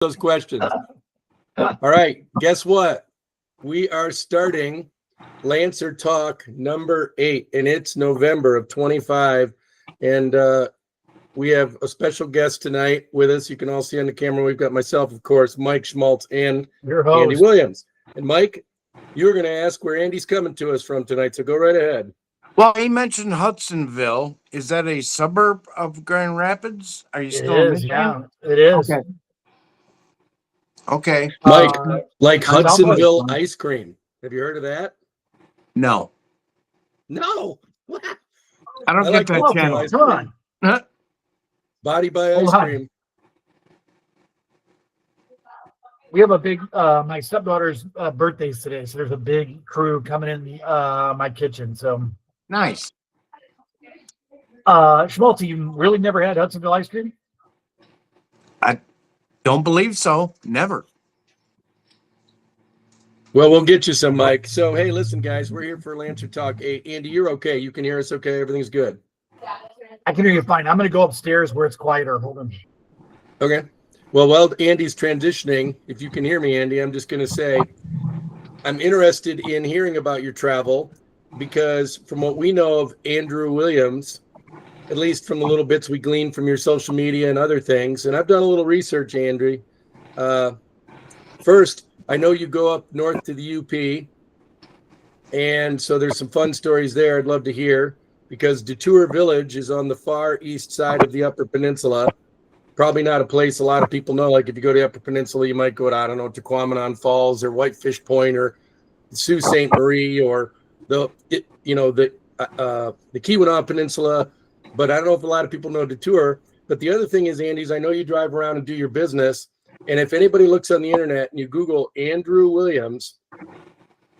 those questions. All right, guess what? We are starting Lancer Talk number 8, and it's November of 25. And we have a special guest tonight with us. You can all see on the camera. We've got myself, of course, Mike Schmaltz, and your host, Andy Williams. And Mike, you were going to ask where Andy's coming to us from tonight, so go right ahead. Well, he mentioned Hudsonville. Is that a suburb of Grand Rapids? Are you still in Michigan? Yeah, it is. Okay. Mike, like I'm Hudsonville ice cream. Have you heard of that? No. No. What? I don't get that channel. Come on. Body by ice cream. We have a big, my stepdaughter's birthday's today, so there's a big crew coming in my kitchen. So nice. Schmaltz, you really never had Hudsonville ice cream? I don't believe so. Never. Well, we'll get you some, Mike. So, hey, listen, guys, we're here for Lancer Talk 8. Andy, you're okay. You can hear us okay. Everything's good. I can hear you fine. I'm going to go upstairs where it's quieter. Hold on. Okay. Well, while Andy's transitioning, if you can hear me, Andy, I'm just going to say I'm interested in hearing about your travel because from what we know of Andrew Williams, at least from the little bits we gleaned from your social media and other things, and I've done a little research, Andrew. First, I know you go up north to the UP, and so there's some fun stories there I'd love to hear because Detour Village is on the far east side of the Upper Peninsula. Probably not a place a lot of people know. Like if you go to the Upper Peninsula, you might go to, I don't know, Tequamanon Falls or Whitefish Point or Sault Ste. Marie or the Keweenaw Peninsula. But I don't know if a lot of people know Detour. But the other thing is, Andy, is I know you drive around and do your business. And if anybody looks on the internet and you Google Andrew Williams,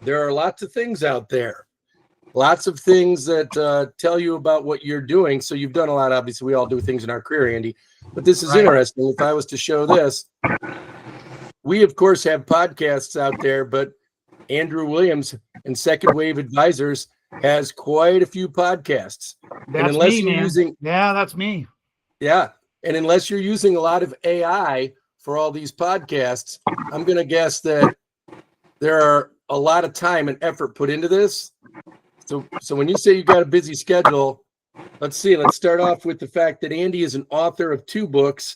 there are lots of things out there. Lots of things that tell you about what you're doing. So you've done a lot. Obviously, we all do things in our career, Andy. But this is interesting. If I was to show this, we, of course, have podcasts out there, but Andrew Williams and Second Wave Advisors has quite a few podcasts. That's me, man. Yeah, that's me. Yeah. And unless you're using a lot of AI for all these podcasts, I'm going to guess that there are a lot of time and effort put into this. So when you say you got a busy schedule, let's see. Let's start off with the fact that Andy is an author of 2 books,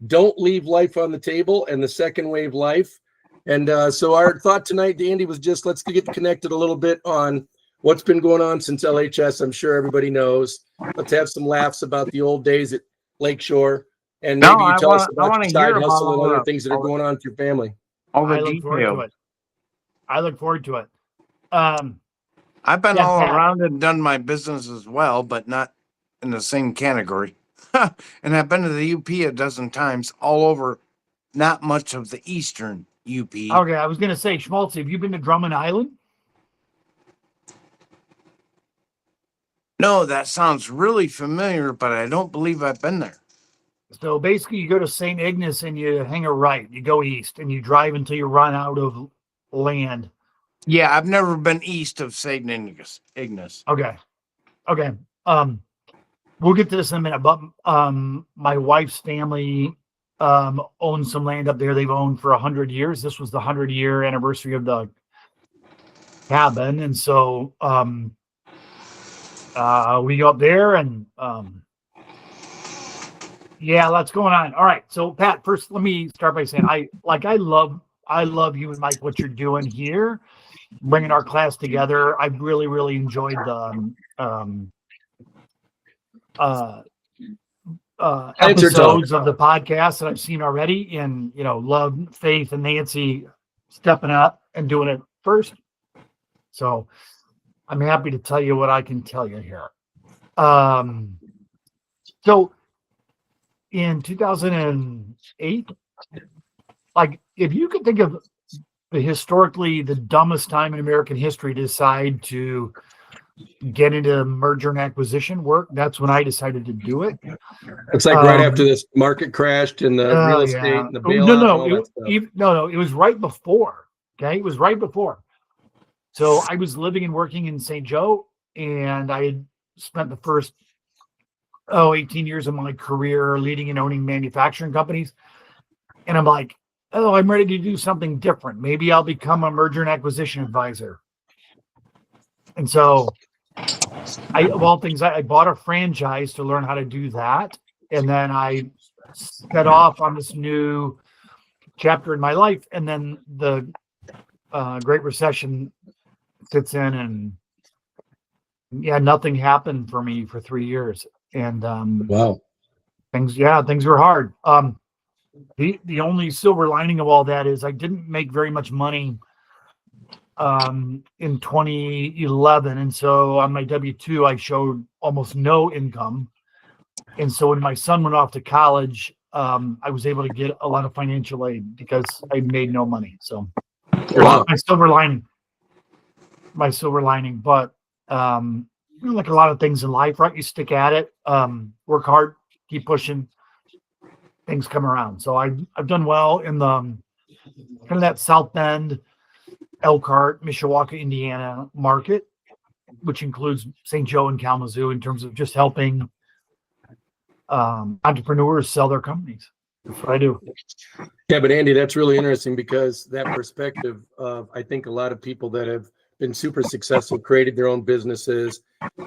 Don't Leave Life on the Table and The Second Wave Life. And so our thought tonight, Andy, was just let's get connected a little bit on what's been going on since LHS. I'm sure everybody knows. Let's have some laughs about the old days at Lakeshore. And maybe you tell us about your side hustle and other things that are going on with your family. All the details. I look forward to it. I've been all around and done my business as well, but not in the same category. And I've been to the UP a dozen times, all over, not much of the eastern UP. Okay, I was going to say, Schmaltz, have you been to Drummond Island? No, that sounds really familiar, but I don't believe I've been there. So basically, you go to St. Ignace and you hang a right. You go east and you drive until you run out of land. Yeah, I've never been east of St. Ignace. Okay. We'll get to this in a minute, but my wife's family owns some land up there. They've owned for 100 years. This was the 100-year anniversary of the cabin, and so we go up there, and yeah, lots going on. All right, so Pat, first let me start by saying I love you and Mike, what you're doing here, bringing our class together. I really enjoyed the episodes of the podcast that I've seen already, and love Faith and Nancy stepping up and doing it first. So I'm happy to tell you what I can tell you here. So in 2008, like if you could think of the dumbest time in American history to decide to get into merger and acquisition work, that's when I decided to do it. It's like right after this market crashed and the real estate and the bailout. No, it was right before. Okay, it was right before. So I was living and working in St. Joe, and I had spent the first 18 years of my career leading and owning manufacturing companies. And I'm like, oh, I'm ready to do something different. Maybe I'll become a merger and acquisition advisor. And so of all things, I bought a franchise to learn how to do that. And then I set off on this new chapter in my life. And then the Great Recession sits in, and nothing happened for me for 3 years. And Wow. things were hard. The only silver lining of all that is I didn't make very much money in 2011, and so on my W-2 I showed almost no income. And so when my son went off to college, I was able to get a lot of financial aid because I made no money. So Wow. my silver lining. But like a lot of things in life, right? You stick at it, work hard, keep pushing, things come around. So I've done well in the kind of that South Bend, Elkhart, Mishawaka, Indiana market, which includes St. Joe and Kalamazoo, in terms of just helping entrepreneurs sell their companies. That's what I do. Yeah, but Andy, that's really interesting, because that perspective of, I think, a lot of people that have been super successful, created their own businesses,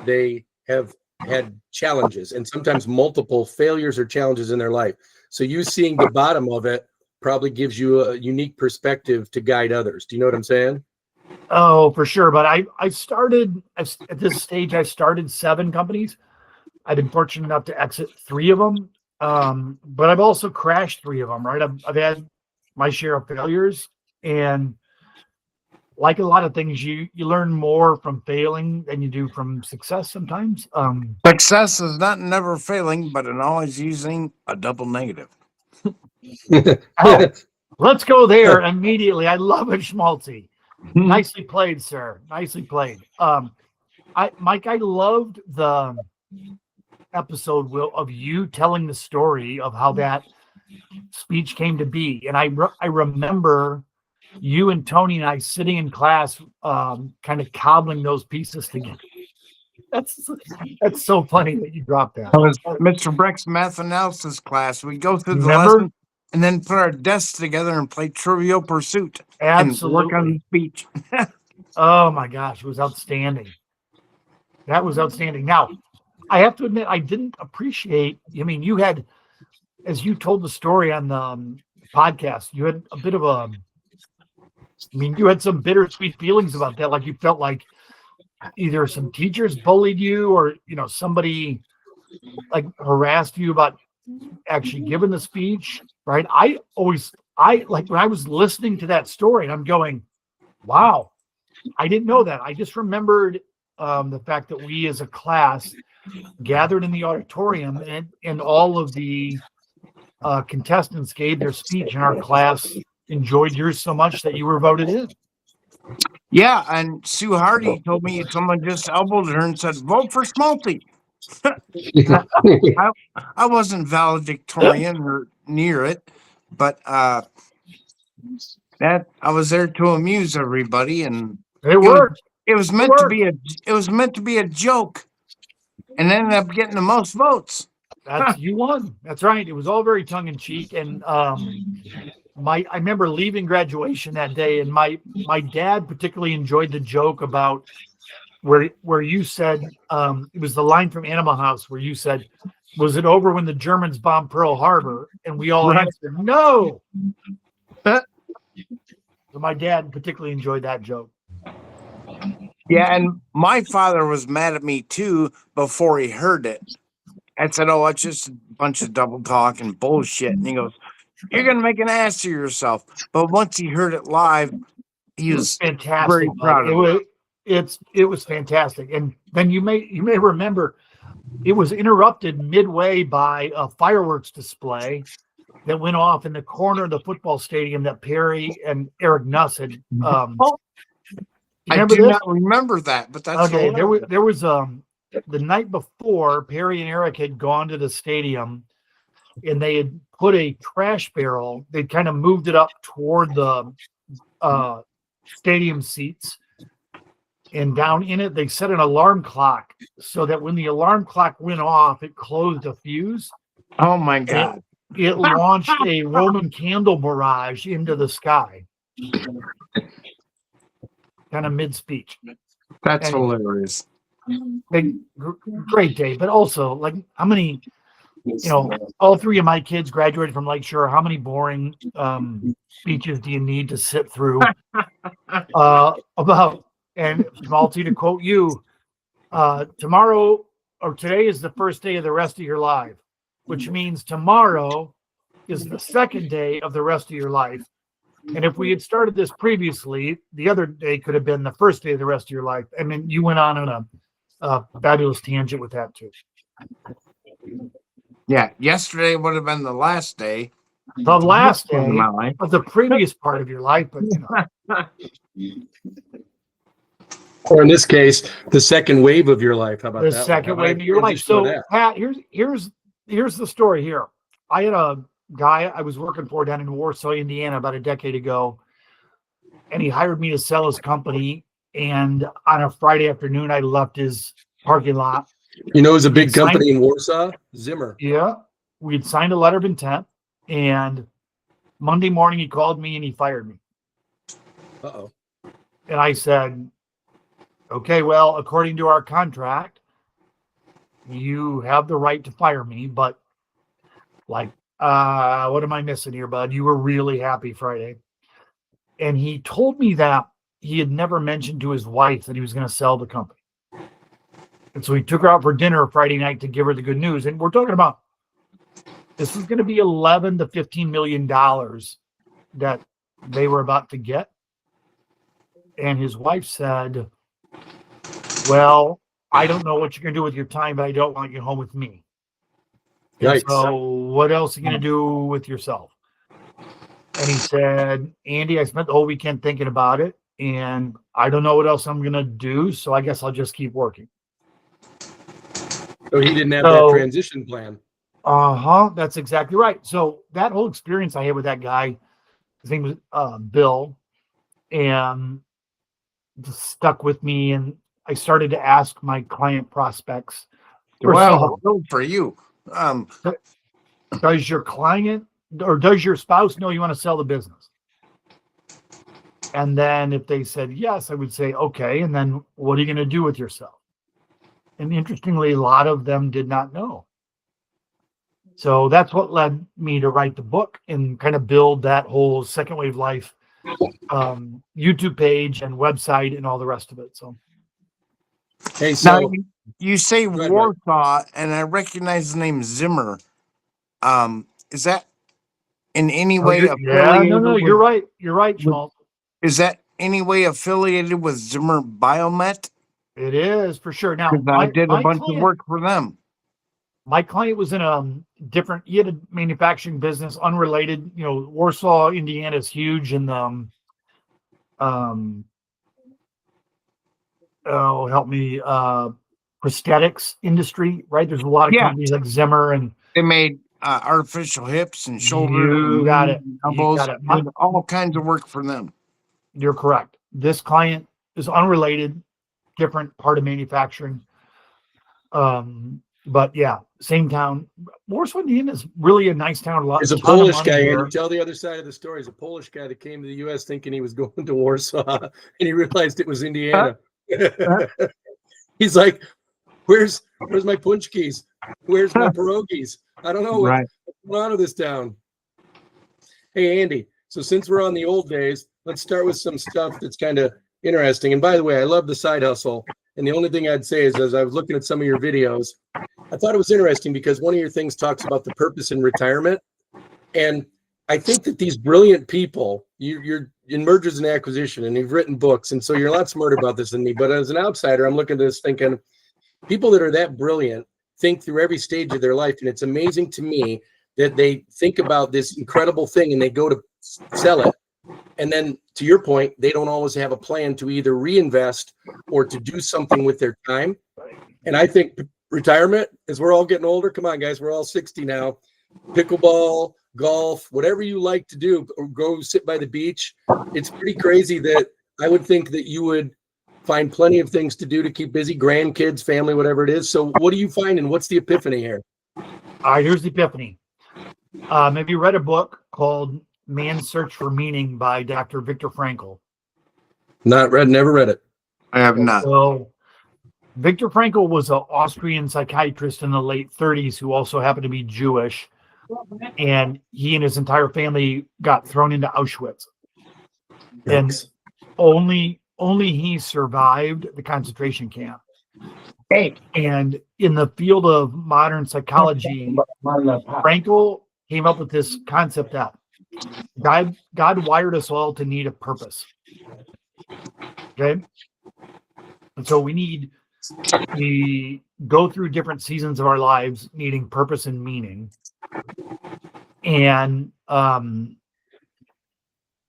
they have had challenges, and sometimes multiple failures or challenges in their life. So you seeing the bottom of it probably gives you a unique perspective to guide others. Do you know what I'm saying? Oh, for sure. But I started at this stage, I started 7 companies. I've been fortunate enough to exit 3 of them. But I've also crashed 3 of them, right? I've had my share of failures, and like a lot of things, you learn more from failing than you do from success sometimes. Success is not never failing, but in always using a double negative. Oh, let's go there immediately. I love it, Schmaltzy. Nicely played, sir. Nicely played. Mike, I loved the episode, Will, of you telling the story of how that speech came to be. And I remember you and Tony and I sitting in class, kind of cobbling those pieces together. That's so funny that you dropped that. It was Mr. Breck's math analysis class. We go through the Remember? lesson and then put our desks together and play Trivial Pursuit. Absolutely. And work on the speech. Oh my gosh, it was outstanding. That was outstanding. Now, I have to admit, I didn't appreciate, I mean, you had, as you told the story on the podcast, you had a bit of you had some bittersweet feelings about that. Like you felt like either some teachers bullied you, or, somebody like harassed you about actually giving the speech, right? I like when I was listening to that story and I'm going, wow, I didn't know that. I just remembered the fact that we as a class gathered in the auditorium, and all of the contestants gave their speech, and our class enjoyed yours so much that you were voted in. Yeah, and Sue Hardy told me someone just elbowed her and said, "Vote for Schmaltzy." I wasn't valedictorian or near it, but that I was there to amuse everybody, and It worked. It was meant to be a joke, and ended up getting the most votes. You won. That's right. It was all very tongue in cheek, and I remember leaving graduation that day, and my dad particularly enjoyed the joke about where you said, it was the line from Animal House where you said, "Was it over when the Germans bombed Pearl Harbor?" And we all answered, "No." So my dad particularly enjoyed that joke. Yeah, and my father was mad at me too before he heard it. I said, "Oh, it's just a bunch of double talk and bullshit." And he goes, "You're gonna make an ass of yourself." But once he heard it live, he was fantastic. very proud of it. It was fantastic. And then you may remember it was interrupted midway by a fireworks display that went off in the corner of the football stadium that Perry and Eric Nuss had. I do not remember that, but that's okay. There was the night before, Perry and Eric had gone to the stadium, and they had put a trash barrel. They kind of moved it up toward the stadium seats, and down in it, they set an alarm clock so that when the alarm clock went off, it closed a fuse. Oh my God. it launched a Roman candle barrage into the sky, kind of mid-speech. That's Anyway. hilarious. Great day, but also, like, how many, all three of my kids graduated from Lakeshore. How many boring speeches do you need to sit through? And Schmaltzy, to quote you, tomorrow or today is the first day of the rest of your life, which means tomorrow is the second day of the rest of your life. And if we had started this previously, the other day could have been the first day of the rest of your life. I mean, you went on a fabulous tangent with that too. Yeah, yesterday would have been the last day. The last day of my life. of the previous part of your life, but Or in this case, the second wave of your life. How about the that? second wave of your life. So, Pat, here's the story here. I had a guy I was working for down in Warsaw, Indiana, about a decade ago, and he hired me to sell his company. And on a Friday afternoon, I left his parking lot. You know, it's a big company in Warsaw, Zimmer. Yeah, we had signed a letter of intent, and Monday morning he called me and he fired me. Uh-oh. And I said, okay, well, according to our contract, you have the right to fire me, but like, what am I missing here, bud? You were really happy Friday. And he told me that he had never mentioned to his wife that he was going to sell the company. And so he took her out for dinner Friday night to give her the good news. And we're talking about, this was going to be $11 to $15 million that they were about to get. And his wife said, well, I don't know what you're going to do with your time, but I don't want you home with me. And so what else are you going to do with yourself? And he said, Andy, I spent the whole weekend thinking about it, and I don't know what else I'm going to do, so I guess I'll just keep working. So he didn't have that transition plan. That's exactly right. So that whole experience I had with that guy, his name was Bill, and just stuck with me, and I started to ask my client prospects. Well, for you. Does your client or does your spouse know you want to sell the business? And then if they said yes, I would say, okay, and then what are you going to do with yourself? And interestingly, a lot of them did not know. So that's what led me to write the book and kind of build that whole Second Wave Life YouTube page and website and all the rest of it. So, hey, so now, you say Warsaw, and I recognize the name Zimmer. Is that in any way affiliated? Yeah, no, you're right. You're right, Schmaltz. Is that any way affiliated with Zimmer Biomet? It is for sure. Now, I did a bunch of work for them. My client was in a different, he had a manufacturing business unrelated. You know, Warsaw, Indiana is huge in the, help me, prosthetics industry, right? There's a lot of companies like Zimmer, and they made artificial hips and shoulders. You got it. Elbows. You got it. Did all kinds of work for them. You're correct. This client is unrelated, different part of manufacturing. But yeah, same town. Warsaw, Indiana is really a nice town. There's a Polish guy, and you tell the other side of the story. There's a Polish guy that came to the U.S. thinking he was going to Warsaw, and he realized it was Indiana. He's like, "Where's my punchkis? Where's my pierogies? I don't know what's going on with this town." Hey, Andy. So since we're on the old days, let's start with some stuff that's kind of interesting. And by the way, I love the side hustle. And the only thing I'd say is, as I was looking at some of your videos, I thought it was interesting because one of your things talks about the purpose in retirement. And I think that these brilliant people, you're in mergers and acquisition, and you've written books, and so you're a lot smarter about this than me. But as an outsider, I'm looking at this thinking, people that are that brilliant think through every stage of their life. And it's amazing to me that they think about this incredible thing and they go to sell it. And then, to your point, they don't always have a plan to either reinvest or to do something with their time. And I think retirement, as we're all getting older, come on, guys, we're all 60 now. Pickleball, golf, whatever you like to do, or go sit by the beach. It's pretty crazy that I would think that you would find plenty of things to do to keep busy, grandkids, family, whatever it is. So what do you find, and what's the epiphany here? All right, here's the epiphany. Maybe you read a book called Man's Search for Meaning by Dr. Viktor Frankl. Not read, never read it. I have not. So Viktor Frankl was an Austrian psychiatrist in the late 30s who also happened to be Jewish. And he and his entire family got thrown into Auschwitz. And Yikes. only he survived the concentration camp. And in the field of modern psychology, Frankl came up with this concept that God wired us all to need a purpose. Okay. And so we go through different seasons of our lives needing purpose and meaning. And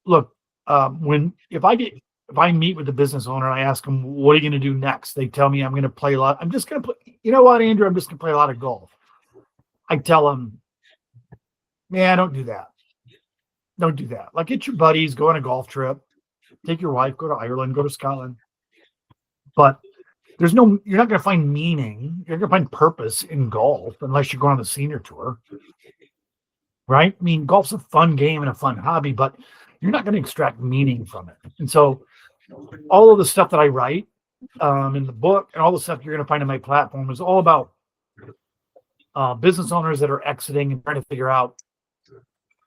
look, if I meet with the business owner and I ask them, what are you going to do next? They tell me I'm going to play a lot. I'm just going to play, you know what, Andrew, I'm just going to play a lot of golf. I tell them, yeah, don't do that. Don't do that. Like, get your buddies, go on a golf trip, take your wife, go to Ireland, go to Scotland. But you're not going to find meaning. You're going to find purpose in golf unless you're going on the senior tour. Right? I mean, golf's a fun game and a fun hobby, but you're not going to extract meaning from it. And so all of the stuff that I write in the book and all the stuff you're going to find on my platform is all about business owners that are exiting and trying to figure out,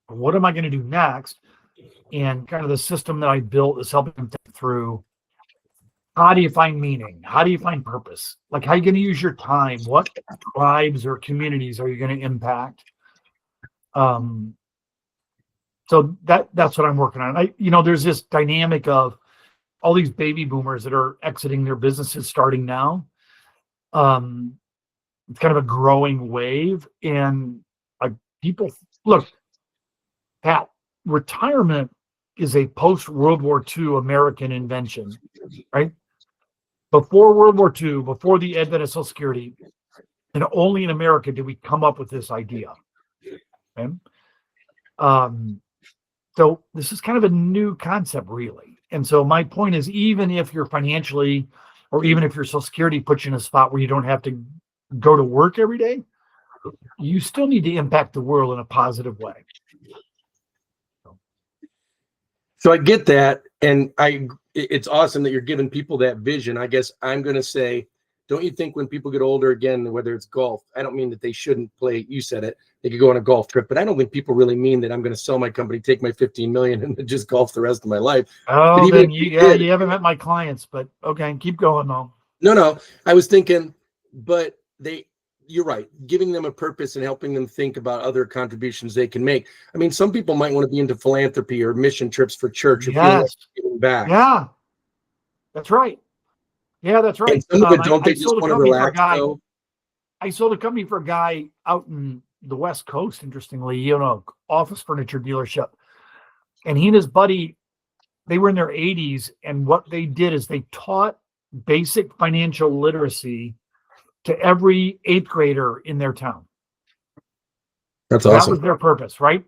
what am I going to do next? And kind of the system that I built is helping them think through, how do you find meaning? How do you find purpose? Like, how are you going to use your time? What tribes or communities are you going to impact? So that's what I'm working on. There's this dynamic of all these baby boomers that are exiting their businesses starting now. It's kind of a growing wave, and people look, Pat, retirement is a post-World War II American invention, right? Before World War II, before the advent of Social Security, and only in America did we come up with this idea. Okay? So this is kind of a new concept, really. And so my point is, even if you're financially, or even if your Social Security puts you in a spot where you don't have to go to work every day, you still need to impact the world in a positive way. So I get that, and it's awesome that you're giving people that vision. I guess I'm going to say, don't you think when people get older, again, whether it's golf, I don't mean that they shouldn't play, you said it, they could go on a golf trip, but I don't think people really mean that I'm going to sell my company, take my 15 million and just golf the rest of my life. Oh, then you haven't met my clients, but okay, keep going though. No, I was thinking, but you're right, giving them a purpose and helping them think about other contributions they can make. I mean, some people might want to be into philanthropy or mission trips for church or feel like giving back. Yeah, that's right. Yeah, that's right. And some of it, don't they just want to relax? I sold a company for a guy out in the West Coast, interestingly, office furniture dealership. And he and his buddy, they were in their 80s. And what they did is they taught basic financial literacy to every 8th grader in their town. That's awesome. That was their purpose, right?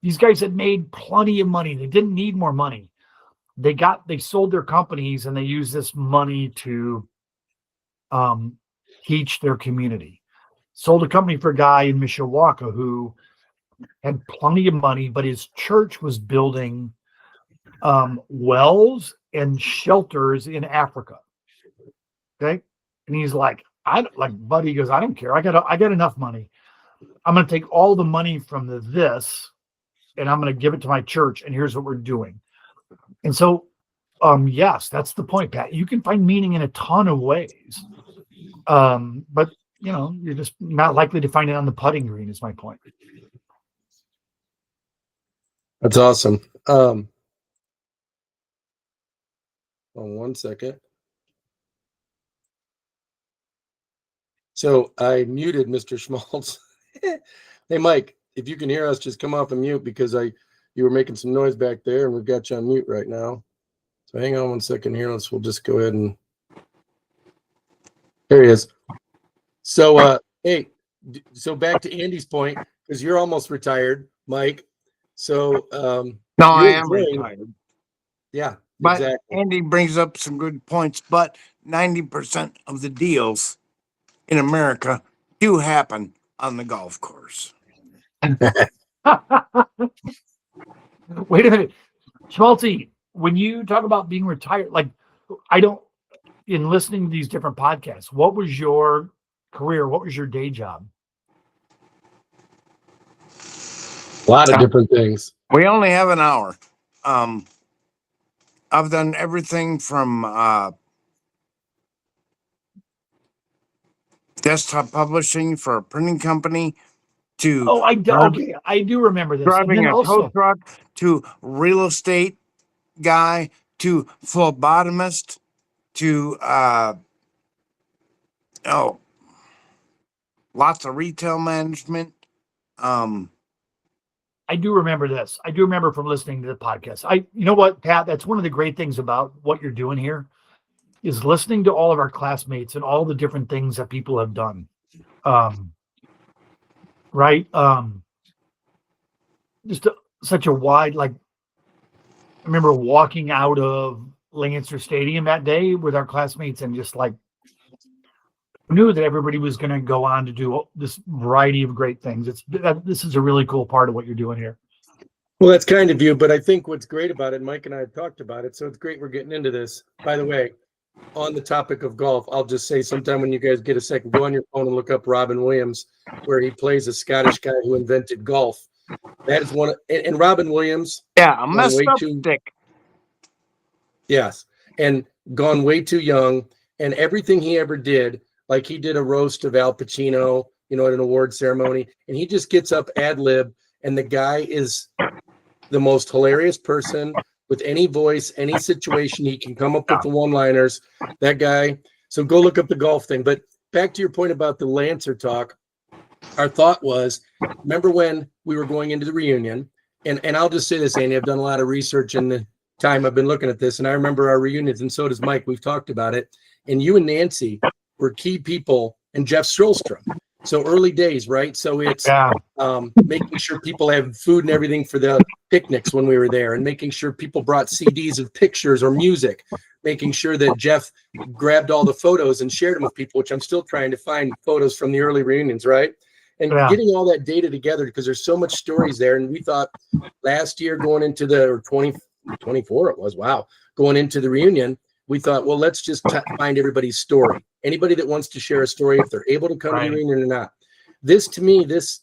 These guys had made plenty of money. They didn't need more money. They sold their companies and they used this money to teach their community. Sold a company for a guy in Mishawaka who had plenty of money, but his church was building wells and shelters in Africa. Okay. And he's like, buddy, he goes, I don't care. I got enough money. I'm going to take all the money from this and I'm going to give it to my church. And here's what we're doing. And so, yes, that's the point, Pat. You can find meaning in a ton of ways. But you're just not likely to find it on the putting green is my point. That's awesome. Hold on one second. So I muted Mr. Schmaltz. Hey, Mike, if you can hear us, just come off and mute because you were making some noise back there and we've got you on mute right now. So hang on one second here. We'll just go ahead and there he is. So, hey, so back to Andy's point, because you're almost retired, Mike. So, no, I am retired. Yeah, but exactly. Andy brings up some good points, but 90% of the deals in America do happen on the golf course. Wait a minute. Schmaltzy, when you talk about being retired, like in listening to these different podcasts, what was your career? What was your day job? A lot of different things. We only have an hour. I've done everything from desktop publishing for a printing company to Oh, I do remember this. And driving then a also, tow truck to real estate guy to phlebotomist to lots of retail management. I do remember this. I do remember from listening to the podcast. You know what, Pat? That's one of the great things about what you're doing here is listening to all of our classmates and all the different things that people have done. Right? Such a wide, like, I remember walking out of Lancer Stadium that day with our classmates and just like knew that everybody was going to go on to do this variety of great things. This is a really cool part of what you're doing here. Well, that's kind of you, but I think what's great about it, Mike and I have talked about it, so it's great we're getting into this. By the way, on the topic of golf, I'll just say sometime when you guys get a second, go on your phone and look up Robin Williams, where he plays a Scottish guy who invented golf. That is and Robin Williams. Yeah, a messed up stick. Yes, and gone way too young, and everything he ever did, like he did a roast of Al Pacino, at an award ceremony, and he just gets up ad lib, and the guy is the most hilarious person with any voice, any situation. He can come up with the one-liners. That guy. So go look up the golf thing. But back to your point about the Lancer talk, our thought was, remember when we were going into the reunion, and I'll just say this, Andy, I've done a lot of research in the time I've been looking at this, and I remember our reunions, and so does Mike. We've talked about it. And you and Nancy were key people, and Jeff Strolstrom. So early days, right? So it's making sure people have food and everything for the picnics when we were there, and making sure people brought CDs of pictures or music, making sure that Jeff grabbed all the photos and shared them with people, which I'm still trying to find photos from the early reunions, right? And getting all that data together, because there's so much stories there. And we thought last year going into the 2024, it was, wow, going into the reunion, we thought, well, let's just find everybody's story. Anybody that wants to share a story, if they're able to come to the reunion or not. This, to me, this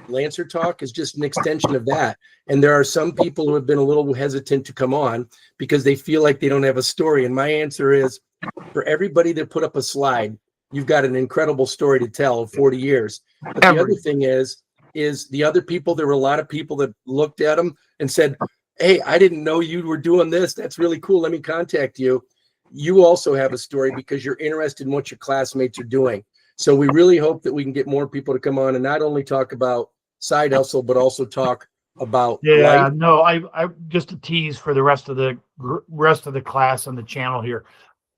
Lancer talk is just an extension of that. And there are some people who have been a little hesitant to come on because they feel like they don't have a story. And my answer is, for everybody that put up a slide, you've got an incredible story to tell of 40 years. But the other thing is the other people, there were a lot of people that looked at them and said, hey, I didn't know you were doing this. That's really cool. Let me contact you. You also have a story because you're interested in what your classmates are doing. So we really hope that we can get more people to come on and not only talk about side hustle, but also talk about life. No, I just a tease for the rest of the class on the channel here.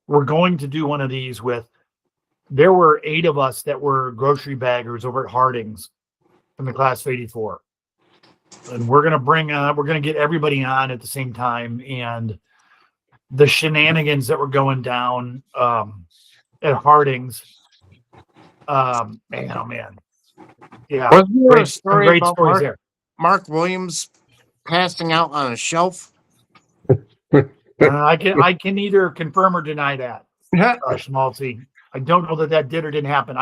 We're going to do one of these there were 8 of us that were grocery baggers over at Harding's in the class of 84. And we're going to get everybody on at the same time. And the shenanigans that were going down at Harding's, man, oh man. Yeah. Wasn't there a story great about stories there. Mark Williams passing out on a shelf? I can either confirm or deny that. Schmaltzy. I don't know that did or didn't happen.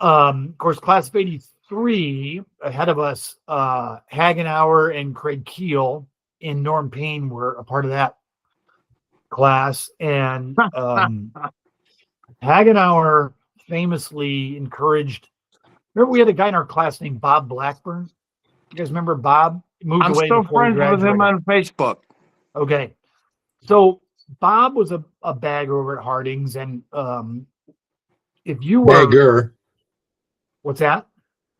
Of course, class of 83 ahead of us, Hagenauer and Craig Keel and Norm Payne were a part of that class. And Hagenauer famously encouraged. Remember, we had a guy in our class named Bob Blackburn. You guys remember Bob? Moved I'm away still before he friends with him graduated. on Facebook. Okay. So Bob was a bagger over at Harding's, and if you were Bagger. What's that?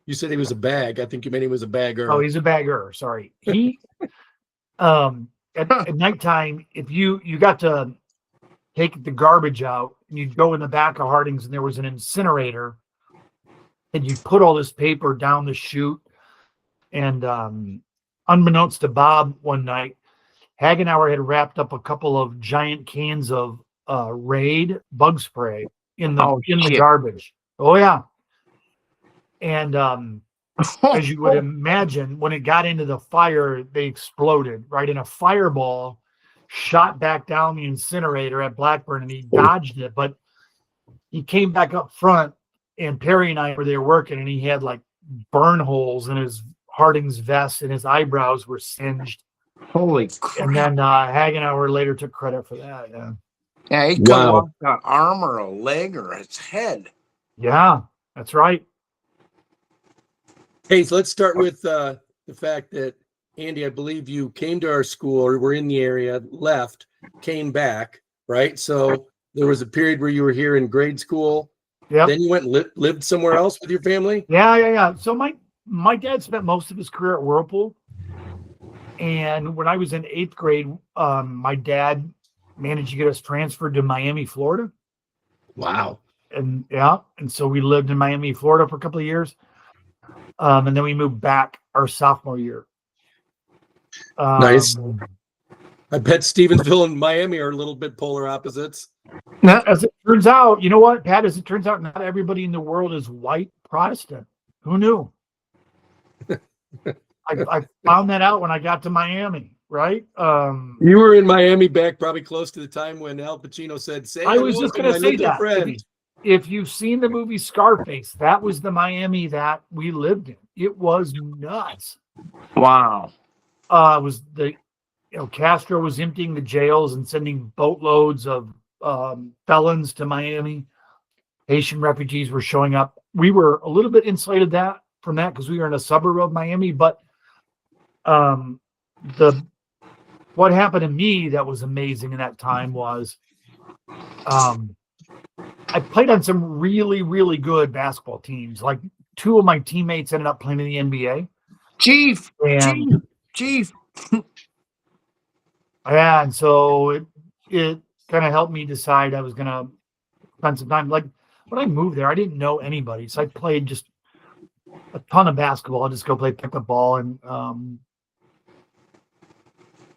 You said he was a bag. I think you meant he was a bagger. Oh, he's a bagger. Sorry. He at nighttime, if you got to take the garbage out and you'd go in the back of Harding's and there was an incinerator, and you put all this paper down the chute, and unbeknownst to Bob one night, Hagenauer had wrapped up a couple of giant cans of Raid bug spray in the garbage. Oh yeah. And as you would imagine, when it got into the fire, they exploded, right? And a fireball shot back down the incinerator at Blackburn, and he dodged it. But he came back up front, and Perry and I were there working, and he had like burn holes in his Harding's vest, and his eyebrows were singed. Holy crap. And then Hagenauer later took credit for that. Yeah, he cut off an arm or a leg or his head. Yeah, that's right. Hey, so let's start with the fact that, Andy, I believe you came to our school or were in the area, left, came back, right? So there was a period where you were here in grade school. Yeah. Then you went and lived somewhere else with your family? Yeah. So my dad spent most of his career at Whirlpool. And when I was in 8th grade, my dad managed to get us transferred to Miami, Florida. Wow. And so we lived in Miami, Florida for a couple of years. And then we moved back our sophomore year. Nice. I bet Stevensville and Miami are a little bit polar opposites. As it turns out, you know what, Pat, as it turns out, not everybody in the world is white Protestant. Who knew? I found that out when I got to Miami, right? You were in Miami back probably close to the time when Al Pacino said, I was just going to say that. If you've seen the movie Scarface, that was the Miami that we lived in. It was nuts. Wow. Castro was emptying the jails and sending boatloads of felons to Miami. Haitian refugees were showing up. We were a little bit insulated from that because we were in a suburb of Miami. But what happened to me that was amazing in that time was I played on some really, really good basketball teams. Like 2 of my teammates ended up playing in the NBA. Chief. Yeah, and so it kind of helped me decide I was going to spend some time. Like when I moved there, I didn't know anybody. So I played just a ton of basketball. I just go play pickup ball. And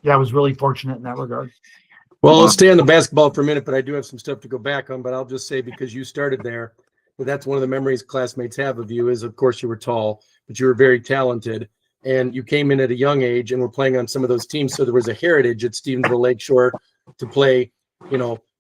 I was really fortunate in that regard. Well, let's stay on the basketball for a minute, but I do have some stuff to go back on. But I'll just say, because you started there, that's one of the memories classmates have of you is, of course, you were tall, but you were very talented. And you came in at a young age and were playing on some of those teams. So there was a heritage at Stevensville Lakeshore to play,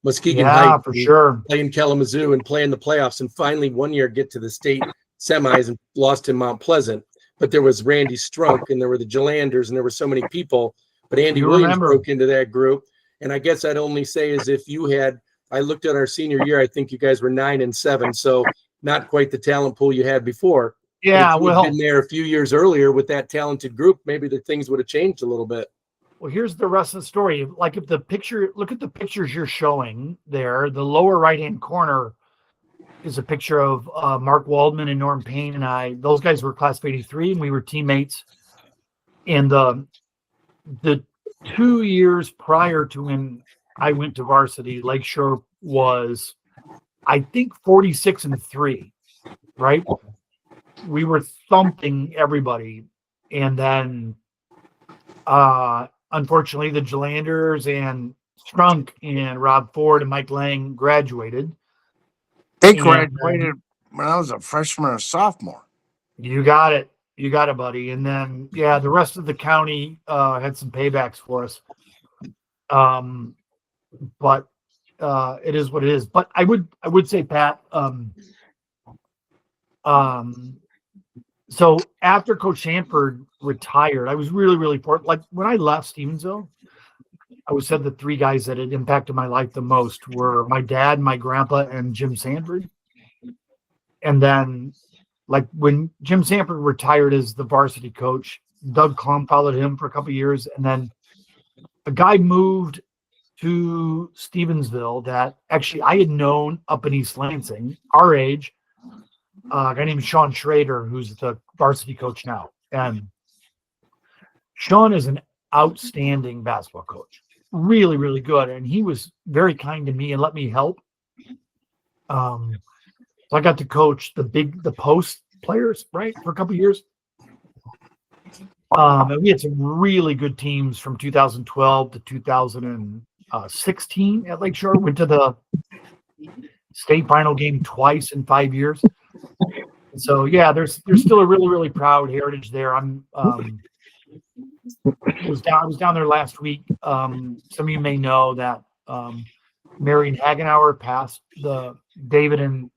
Muskegon Heights, for sure, play in Kalamazoo and play in the playoffs. And finally, one year get to the state semis and lost to Mount Pleasant. But there was Randy Strunk and there were the Jalanders and there were so many people. But Andy Williams broke into that group. And I guess I'd only say is if you had, I looked at our senior year, I think you guys were 9 and 7. So not quite the talent pool you had before. Yeah, well, been there a few years earlier with that talented group, maybe the things would have changed a little bit. Well, here's the rest of the story. Like if look at the pictures you're showing there, the lower right-hand corner is a picture of Mark Waldman and Norm Payne and I. Those guys were class of 83 and we were teammates. And the 2 years prior to when I went to varsity, Lakeshore was, I think, 46-3, right? We were thumping everybody. And then, unfortunately, the Jalanders and Strunk and Rob Ford and Mike Lang graduated. They graduated when I was a freshman or sophomore. You got it. You got it, buddy. And then, the rest of the county had some paybacks for us. But it is what it is. But I would say, Pat, so after Coach Hanford retired, I was really, really fortunate. Like when I left Stevensville, I would say the 3 guys that had impacted my life the most were my dad, my grandpa, and Jim Sanford. And then, like when Jim Sanford retired as the varsity coach, Doug Klum followed him for a couple of years. And then a guy moved to Stevensville that actually I had known up in East Lansing, our age, a guy named Sean Schrader, who's the varsity coach now. And Sean is an outstanding basketball coach, really, really good. And he was very kind to me and let me help. So I got to coach the post players, right, for a couple of years. And we had some really good teams from 2012 to 2016 at Lakeshore. Went to the state final game twice in 5 years. So yeah, there's still a really, really proud heritage there. I was down there last week. Some of you may know that Marion Hagenauer passed. David and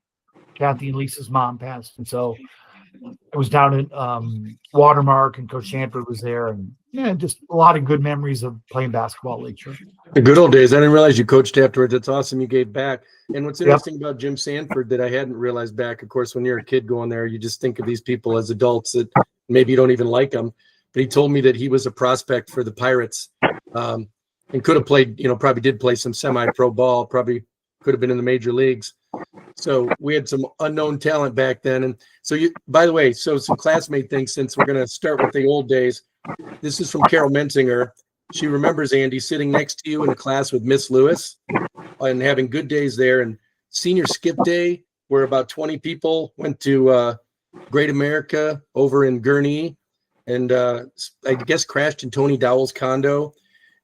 Kathy and Lisa's mom passed, and so I was down at Watermark, and Coach Shanford was there, and yeah, just a lot of good memories of playing basketball at Lakeshore. The good old days. I didn't realize you coached afterwards. It's awesome you gave back. And what's interesting about Jim Sanford that I hadn't realized back, of course, when you're a kid going there, you just think of these people as adults that maybe you don't even like them. But he told me that he was a prospect for the Pirates and could have played, probably did play some semi-pro ball, probably could have been in the major leagues. So we had some unknown talent back then. And so by the way, so some classmate things, since we're going to start with the old days. This is from Carol Mensinger. She remembers Andy sitting next to you in a class with Miss Lewis and having good days there. And senior skip day, where about 20 people went to Great America over in Gurnee, and I guess crashed in Tony Dowell's condo.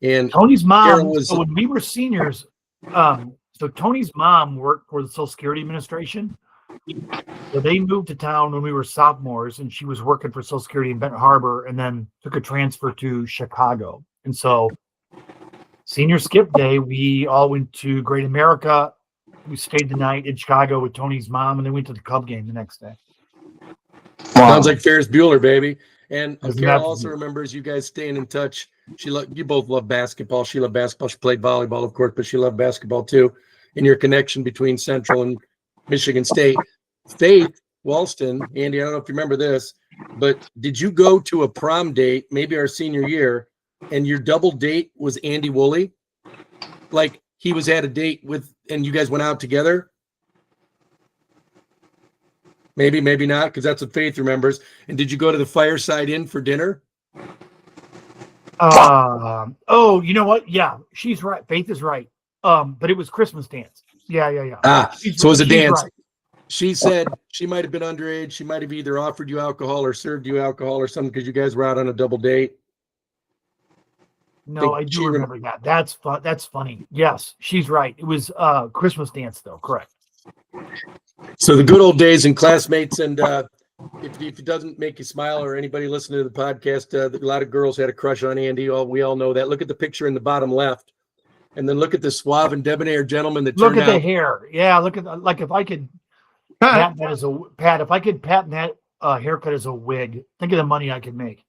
And Tony's mom, was, so when we were seniors, so Tony's mom worked for the Social Security Administration. So they moved to town when we were sophomores, and she was working for Social Security in Benton Harbor, and then took a transfer to Chicago. And so senior skip day, we all went to Great America. We stayed the night in Chicago with Tony's mom, and then went to the Cub game the next day. Wow. Sounds like Ferris Bueller, baby. And Isn't Carol that- also remembers you guys staying in touch. You both love basketball. She loved basketball. She played volleyball, of course, but she loved basketball too. And your connection between Central and Michigan State. Faith Walston, Andy, I don't know if you remember this, but did you go to a prom date, maybe our senior year, and your double date was Andy Woolley? Like he was at a date with, and you guys went out together? Maybe, maybe not, because that's what Faith remembers. And did you go to the Fireside Inn for dinner? Oh, you know what? Yeah, she's right. Faith is right. But it was Christmas dance. Yeah. So it was a She's dance. right. She said she might have been underage. She might have either offered you alcohol or served you alcohol or something because you guys were out on a double date. No, I do remember that. That's fun. That's funny. Yes, she's right. It was Christmas dance, though. Correct. So the good old days and classmates, and if it doesn't make you smile or anybody listening to the podcast, a lot of girls had a crush on Andy. We all know that. Look at the picture in the bottom left, and then look at the suave and debonair gentleman that Look turned at the out. hair. Yeah, look at like if I could patent that as a if I could patent that haircut as a wig, think of the money I could make.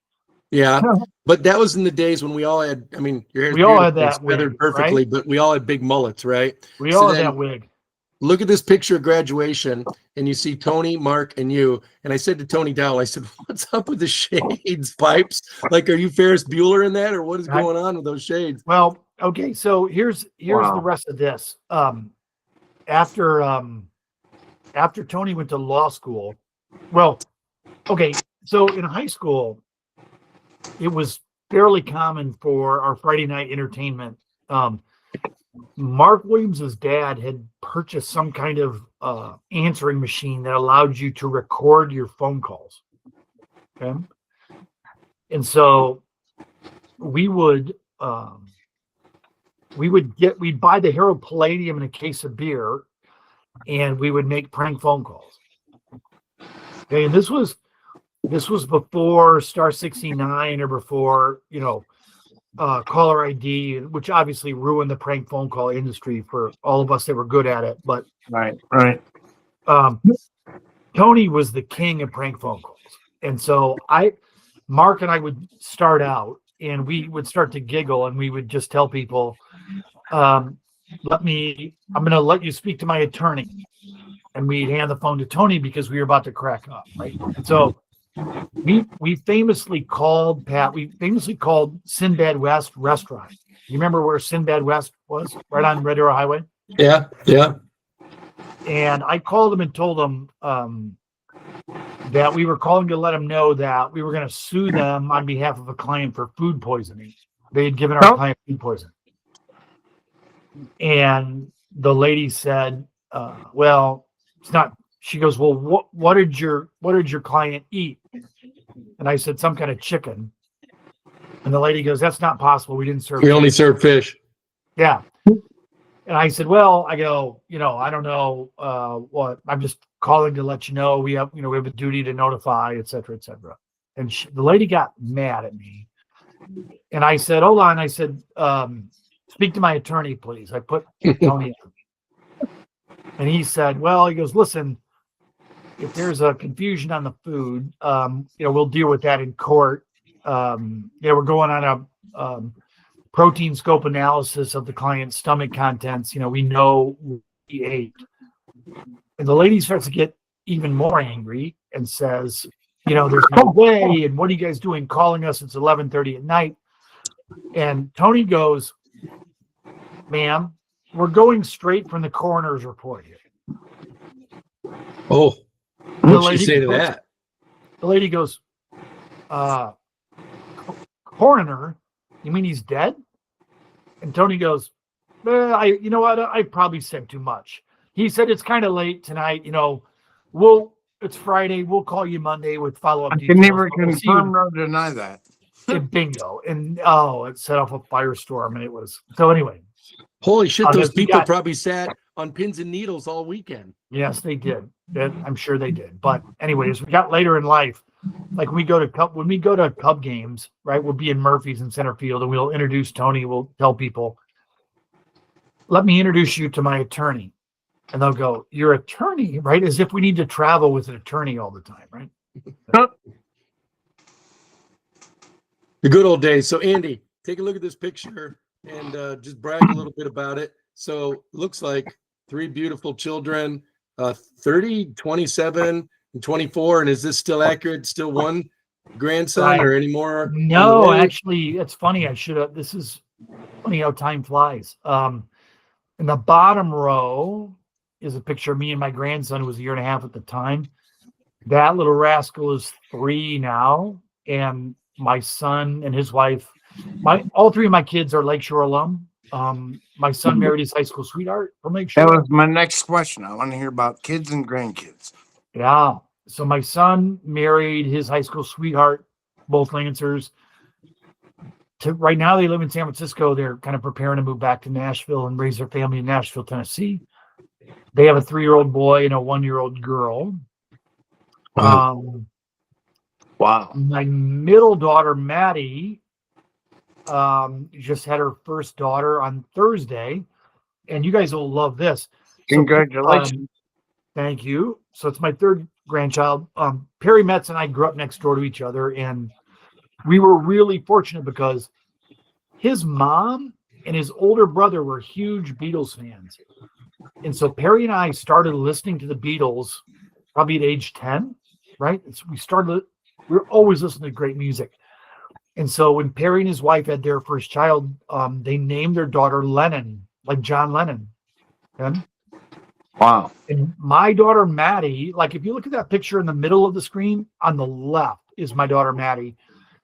Yeah, but that was in the days when we all had. I mean, your hair's We all had beautiful, that it's feathered wig, perfectly, right? but we all had big mullets, right? We So all had then- that wig. Look at this picture of graduation, and you see Tony, Mark, and you. And I said to Tony Dowell, I said, "What's up with the shades, pipes? Like, are you Ferris Bueller in that, or what is going on with those shades?" Well, okay, so here's Wow. the rest of this. After Tony went to law school, well, okay, so in high school, it was fairly common for our Friday night entertainment. Mark Williams's dad had purchased some kind of answering machine that allowed you to record your phone calls. Okay, and so we'd buy the Herald Palladium and a case of beer, and we would make prank phone calls. Okay, and this was before Star 69 or before, caller ID, which obviously ruined the prank phone call industry for all of us that were good at it. But Right. Tony was the king of prank phone calls. And so Mark and I would start out, and we would start to giggle, and we would just tell people, I'm going to let you speak to my attorney. And we'd hand the phone to Tony because we were about to crack up, right? And so we famously called Sinbad West Restaurant. You remember where Sinbad West was? Right on Red Arrow Highway? Yeah. And I called him and told him that we were calling to let him know that we were going to sue them on behalf of a client for food poisoning. They had given our client food poisoning. And the lady said, well, it's not. She goes, well, what did your client eat? And I said, some kind of chicken. And the lady goes, that's not possible. We didn't serve. We only serve fish. Yeah. And I said, well, I don't know what. I'm just calling to let you know we have a duty to notify, et cetera, et cetera. And the lady got mad at me. And I said, hold on. I said, speak to my attorney, please. I put Tony on. And he said, well, he goes, listen, if there's a confusion on the food, we'll deal with that in court. We're going on a protein scope analysis of the client's stomach contents. We know he ate. And the lady starts to get even more angry and says, there's no way. And what are you guys doing calling us? It's 11:30 at night. And Tony goes, ma'am, we're going straight from the coroner's report here. Oh, what'd she say to that? The lady goes, coroner? You mean he's dead? And Tony goes, you know what? I probably said too much. He said, it's kind of late tonight. It's Friday. We'll call you Monday with follow-up details. I can never confirm or deny that. And bingo. And it set off a firestorm. And it was, so anyway. Holy shit. Those people probably sat on pins and needles all weekend. Yes, they did. I'm sure they did. But anyways, we got later in life, like when we go to Cub games, right? We'll be in Murphy's in center field and we'll introduce Tony. We'll tell people, let me introduce you to my attorney. And they'll go, your attorney, right? As if we need to travel with an attorney all the time, right? The good old days. So Andy, take a look at this picture and just brag a little bit about it. So looks like 3 beautiful children, 30, 27, and 24. And is this still accurate? Still one grandson or any more? No, actually, it's funny. This is funny how time flies. In the bottom row is a picture of me and my grandson, who was 1.5 years at the time. That little rascal is 3 now. And my son and his wife, all 3 of my kids are Lakeshore alum. My son married his high school sweetheart from Lakeshore. That was my next question. I want to hear about kids and grandkids. Yeah. So my son married his high school sweetheart, both Lancers. Right now they live in San Francisco. They're kind of preparing to move back to Nashville and raise their family in Nashville, Tennessee. They have a 3-year-old boy and a 1-year-old girl. Wow. My middle daughter, Maddie, just had her first daughter on Thursday, and you guys will love this. Congratulations. Thank you. So it's my 3rd grandchild. Perry Metz and I grew up next door to each other, and we were really fortunate because his mom and his older brother were huge Beatles fans. And so Perry and I started listening to the Beatles probably at age 10, right? We were always listening to great music. And so when Perry and his wife had their first child, they named their daughter Lennon, like John Lennon. Okay? Wow. And my daughter, Maddie, like if you look at that picture in the middle of the screen, on the left is my daughter, Maddie.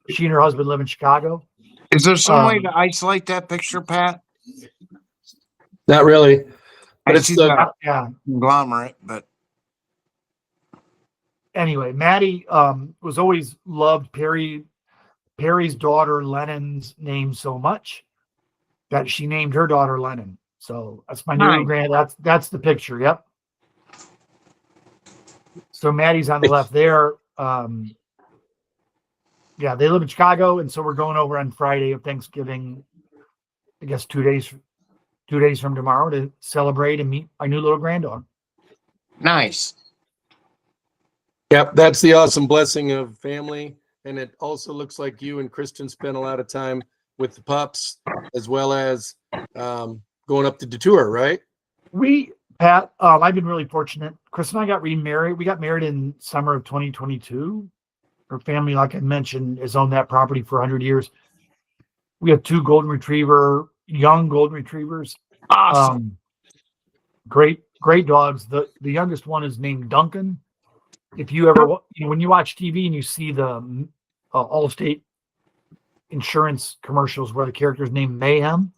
She and her husband live in Chicago. Is there some way to isolate that picture, Pat? Not really. But it's the conglomerate, but anyway, Maddie was always loved Perry's daughter Lennon's name so much that she named her daughter Lennon. So that's my new grand. That's the picture. Yep. So Maddie's on the left there. Yeah, they live in Chicago, and so we're going over on Friday of Thanksgiving. I guess 2 days from tomorrow to celebrate and meet my new little granddaughter. Nice. Yep, that's the awesome blessing of family. And it also looks like you and Kristen spent a lot of time with the pups, as well as going up to Detour, right? Pat, I've been really fortunate. Chris and I got remarried. We got married in summer of 2022. Her family, like I mentioned, has owned that property for 100 years. We have 2 young golden retrievers. Awesome. Great dogs. The youngest one is named Duncan. If you ever, when you watch TV and you see the Allstate insurance commercials where the character's named Mayhem,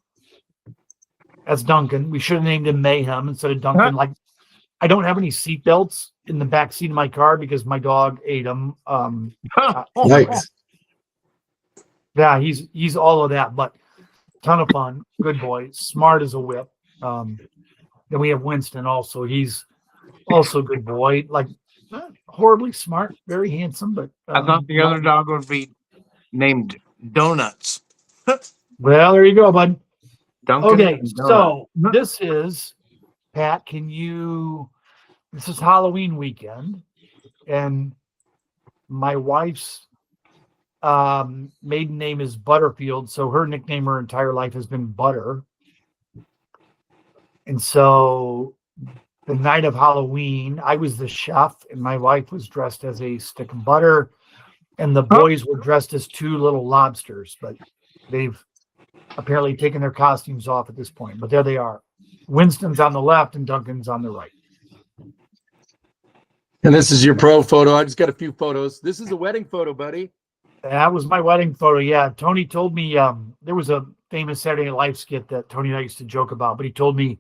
that's Duncan. We should have named him Mayhem instead of Duncan. Like, I don't have any seat belts in the back seat of my car because my dog ate them. Nice. Yeah, he's all of that, but ton of fun. Good boy, smart as a whip. Then we have Winston also. He's also a good boy. Like not horribly smart, very handsome, but I thought the other dog would be named Donuts. well, there you go, bud. Dunkin' Okay, and Donuts. so this is Pat. This is Halloween weekend, and my wife's maiden name is Butterfield, so her nickname her entire life has been Butter. And so the night of Halloween, I was the chef, and my wife was dressed as a stick of butter, and the boys were dressed as two little lobsters, but they've apparently taken their costumes off at this point. But there they are. Winston's on the left and Duncan's on the right. And this is your pro photo. I just got a few photos. This is a wedding photo, buddy. That was my wedding photo. Yeah. Tony told me there was a famous Saturday Night Live skit that Tony and I used to joke about, but he told me,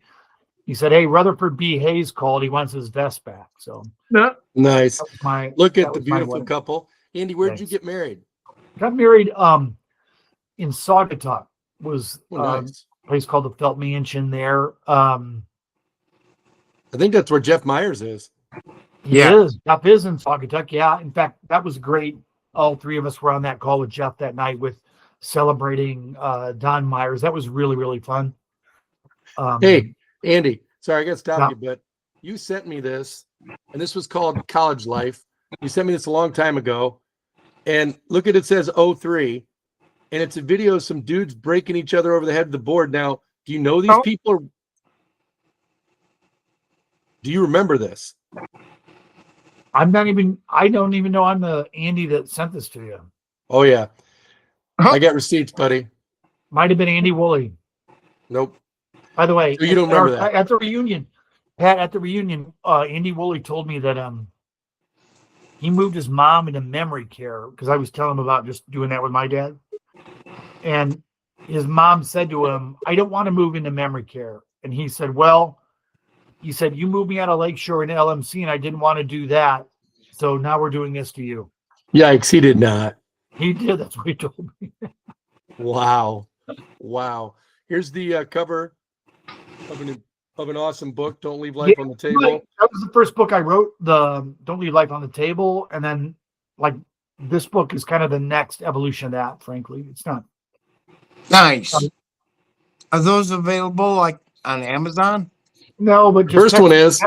he said, "Hey, Rutherford B. Hayes called. He wants his vest back." So nice. Look at the my beautiful wedding. couple. Andy, where'd you Thanks. get married? Got married in Saugatuck. Was Nice. a place called the Felt Mansion there. I think that's where Jeff Myers is. Jeff is in Saugatuck. Yeah. In fact, that was great. All three of us were on that call with Jeff that night with celebrating Don Myers. That was really, really fun. Hey, Andy, sorry, I got to stop Yeah. you, but you sent me this, and this was called College Life. You sent me this a long time ago, and look at it says 03, and it's a video of some dudes breaking each other over the head of the board. Now, do you know these people? Do you remember this? I don't even know I'm the Andy that sent this to you. Oh, yeah. I got receipts, buddy. Might have been Andy Woolley. Nope. By the way, So you don't remember that? At the reunion, Pat, Andy Woolley told me that he moved his mom into memory care because I was telling him about just doing that with my dad. And his mom said to him, "I don't want to move into memory care." And he said, "Well," he said, "you moved me out of Lakeshore and LMC, and I didn't want to do that. So now we're doing this to you." Yikes, he did not. He did. That's what he told me. Wow. Here's the cover of an awesome book, Don't Leave Life on the Table. That was the first book I wrote, the Don't Leave Life on the Table. And then like this book is kind of the next evolution of that, frankly. It's not. Nice. Are those available like on Amazon? No, but just First one is.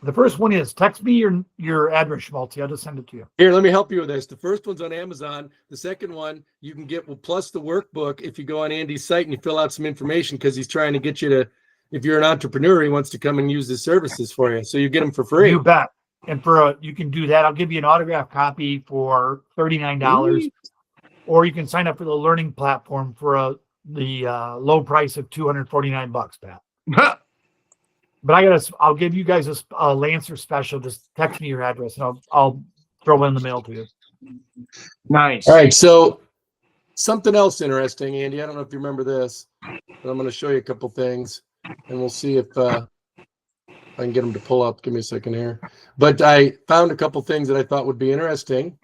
The first one is text me your address, Schmaltzy. I'll just send it to you. Here, let me help you with this. The first one's on Amazon. The second one you can get plus the workbook if you go on Andy's site and you fill out some information because he's trying to get you to, if you're an entrepreneur, he wants to come and use his services for you. So you get them for free. You bet. And you can do that. I'll give you an autographed copy for $39. Ooh. Or you can sign up for the learning platform for the low price of $249, Pat. But I'll give you guys a Lancer special. Just text me your address and I'll throw it in the mail to you. Nice. All right. So something else interesting, Andy. I don't know if you remember this, but I'm going to show you a couple things and we'll see if I can get them to pull up. Give me a second here. But I found a couple things that I thought would be interesting.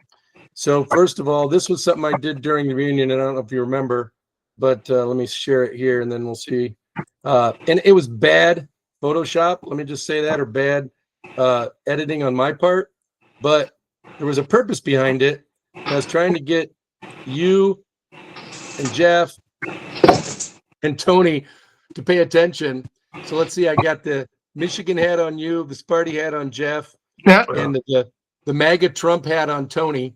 So first of all, this was something I did during the reunion, and I don't know if you remember, but let me share it here and then we'll see. And it was bad Photoshop, let me just say that, or bad editing on my part, but there was a purpose behind it. I was trying to get you and Jeff and Tony to pay attention. So let's see, I got the Michigan hat on you, the Sparty hat on Jeff, and the MAGA Trump hat on Tony,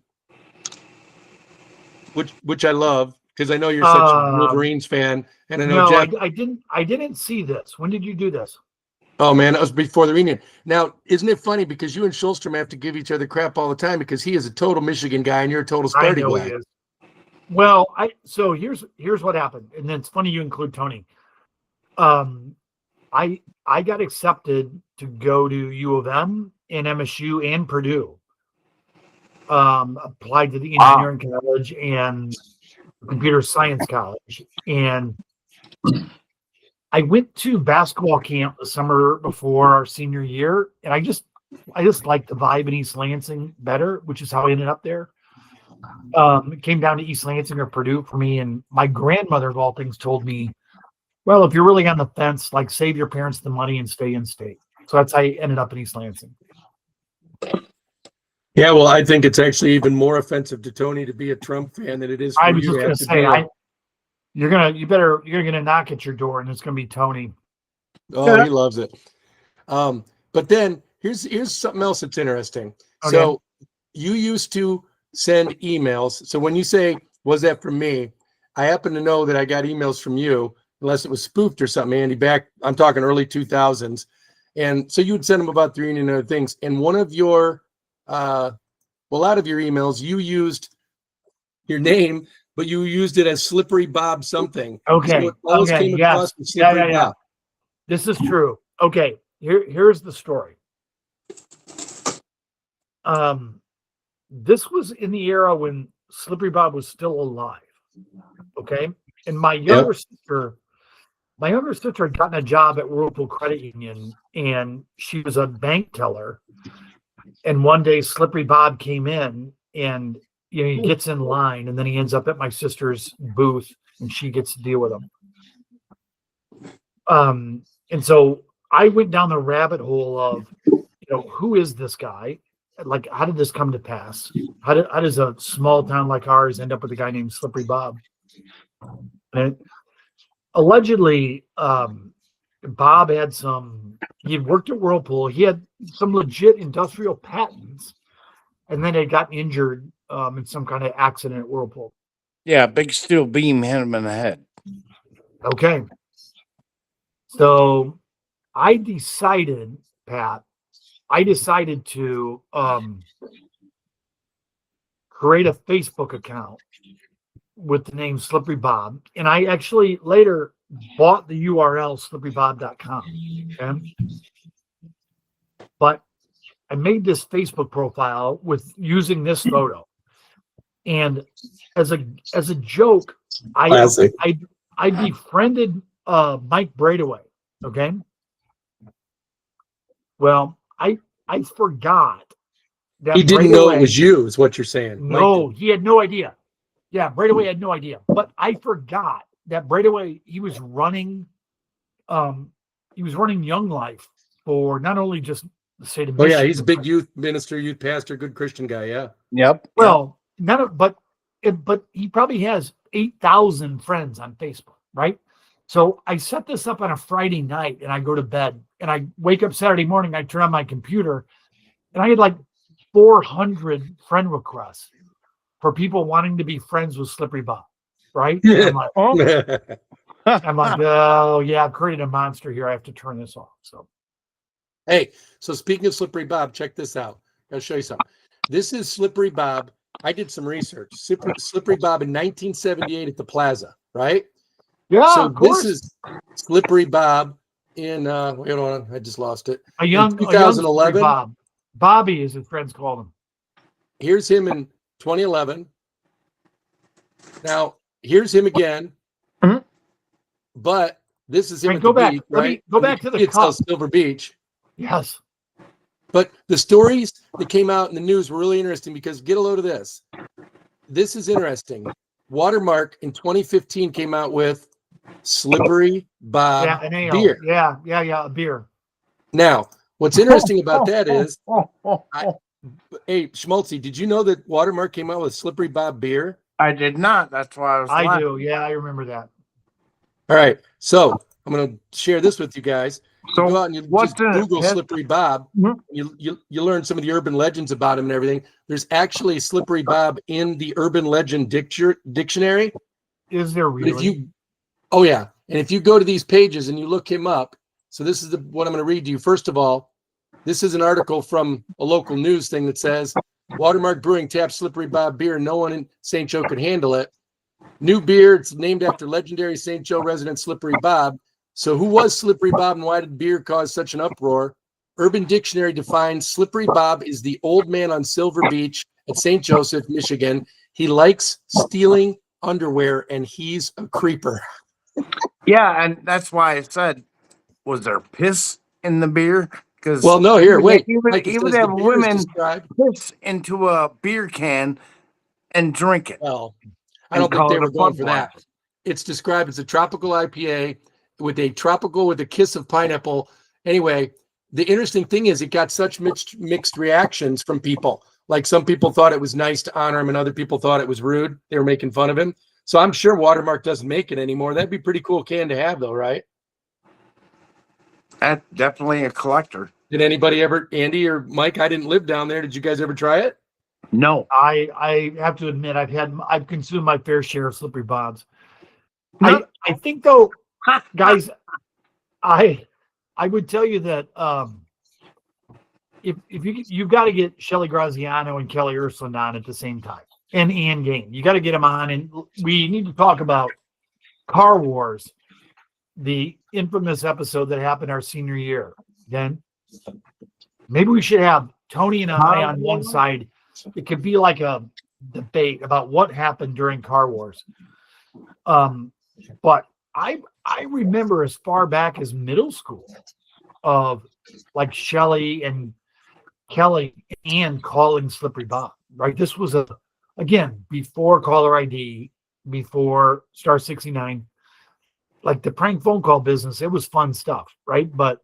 which I love because I know you're such a Wolverines fan, and I know No, Jeff. I didn't see this. When did you do this? Oh man, that was before the reunion. Now, isn't it funny because you and Schulstrom have to give each other crap all the time because he is a total Michigan guy and you're a total I Sparty know guy. he is. Well, so here's what happened, and then it's funny you include Tony. I got accepted to go to U of M and MSU and Purdue. Applied to the engineering college and computer science college, and I went to basketball camp the summer before our senior year, and I just liked the vibe in East Lansing better, which is how I ended up there. It came down to East Lansing or Purdue for me, and my grandmother, of all things, told me, well, if you're really on the fence, like save your parents the money and stay in state. So that's how he ended up in East Lansing. Yeah, well, I think it's actually even more offensive to Tony to be a Trump fan than it is for I was you just to going have to to say, deal. you're gonna knock at your door, and it's going to be Tony. Oh, he loves it. But then here's something else that's interesting. Okay. So you used to send emails. So when you say, was that from me? I happen to know that I got emails from you, unless it was spoofed or something, Andy, I'm talking early 2000s. And so you would send them about the union and other things. And one of your, a lot of your emails, you used your name, but you used it as Slippery Bob something. Okay. So it always Okay. came Yes. across as Slippery Bob. This is true. Okay. Here's the story. This was in the era when Slippery Bob was still alive. Okay. And my younger sister had gotten a job at Whirlpool Credit Union, and she was a bank teller. And one day Slippery Bob came in, and he gets in line, and then he ends up at my sister's booth, and she gets to deal with him. And so I went down the rabbit hole of, who is this guy? Like, how did this come to pass? How does a small town like ours end up with a guy named Slippery Bob? And allegedly, Bob he worked at Whirlpool. He had some legit industrial patents, and then had gotten injured in some kind of accident at Whirlpool. Yeah, big steel beam hit him in the head. Okay. So I decided, Pat, to create a Facebook account with the name Slippery Bob. And I actually later bought the URL slipperybob.com. Okay? But I made this Facebook profile with using this photo. And as a joke, I befriended Mike Braidaway. Okay. Well, I forgot that He didn't know it was you, is what you're saying. No, he had no idea. Yeah, Braidaway had no idea. But I forgot that Braidaway, he was running Young Life for not only just the state of Michigan. Oh yeah, he's a big youth minister, youth pastor, good Christian guy. Yeah. Yep. Well, but he probably has 8,000 friends on Facebook, right? So I set this up on a Friday night, and I go to bed, and I wake up Saturday morning. I turn on my computer, and I had like 400 friend requests for people wanting to be friends with Slippery Bob, right? Yeah. I'm like, oh yeah, I've created a monster here. I have to turn this off. So, hey, so speaking of Slippery Bob, check this out. I'll show you something. This is Slippery Bob. I did some research. Slippery Bob in 1978 at the Plaza, right? Yeah, so of course. This is Slippery Bob in wait on, I just lost it. A young 2011. Bob. Bobby, as his friends called him. Here's him in 2011. Now here's him again. Mm-hmm. But this is him at go the back. beach, right? Go back to the cup. Silver Beach. Yes. But the stories that came out in the news were really interesting because get a load of this. This is interesting. Watermark in 2015 came out with Slippery Bob beer. Yeah, a beer. Now, what's interesting about that is, hey, Schmaltzy, did you know that Watermark came out with Slippery Bob beer? I did not. That's why I do. Yeah, I remember that. All right. So I'm going to share this with you guys. So you go out and you just Google Slippery Bob. Mm-hmm. You learn some of the urban legends about him and everything. There's actually Slippery Bob in the urban legend dictionary. Is there really? Oh yeah. And if you go to these pages and you look him up, so this is what I'm going to read to you. First of all, this is an article from a local news thing that says Watermark Brewing taps Slippery Bob beer. No one in St. Joe could handle it. New beer. It's named after legendary St. Joe resident Slippery Bob. So who was Slippery Bob and why did beer cause such an uproar? Urban Dictionary defines Slippery Bob is the old man on Silver Beach at St. Joseph, Michigan. He likes stealing underwear and he's a creeper. Yeah, and that's why I said, was there piss in the beer? Because no, here, wait. He would have women piss into a beer can and drink it. Well, I don't think they were going for that. It's described as a tropical IPA with a kiss of pineapple. Anyway, the interesting thing is it got such mixed reactions from people. Like some people thought it was nice to honor him and other people thought it was rude. They were making fun of him. So I'm sure Watermark doesn't make it anymore. That'd be a pretty cool can to have though, right? That's definitely a collector. Did anybody ever, Andy or Mike, I didn't live down there. Did you guys ever try it? No. I have to admit I've consumed my fair share of Slippery Bobs. No. I think though, guys, I would tell you that if you've got to get Shelley Graziano and Kelly Ursuline on at the same time, and Ann Gain, you got to get them on, and we need to talk about Car Wars, the infamous episode that happened our senior year. Then maybe we should have Tony and I on one side. It could be like a debate about what happened during Car Wars. But I remember as far back as middle school of like Shelley and Kelly and calling Slippery Bob, right? This was again, before caller ID, before Star 69, like the prank phone call business, it was fun stuff, right? But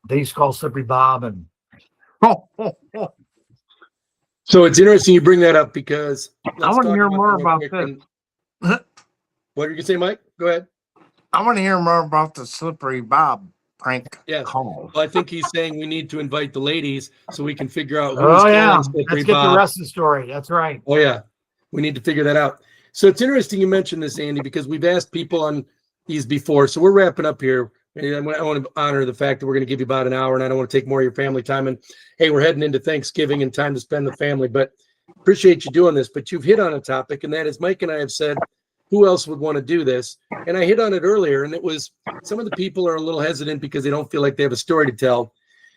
they used to call Slippery Bob and So it's interesting you bring that up because I want to hear more about this. What are you gonna say, Mike? Go ahead. I want to hear more about the Slippery Bob prank Yes. call. Well, I think he's saying we need to invite the ladies so we can figure out who's oh yeah, calling Slippery let's get Bob. the rest of the story. That's right. Oh yeah, we need to figure that out. So it's interesting you mentioned this, Andy, because we've asked people on these before. So we're wrapping up here. And I want to honor the fact that we're going to give you about an hour, and I don't want to take more of your family time. And hey, we're heading into Thanksgiving and time to spend the family. But appreciate you doing this. But you've hit on a topic, and that is Mike and I have said, who else would want to do this? And I hit on it earlier, and it was some of the people are a little hesitant because they don't feel like they have a story to tell.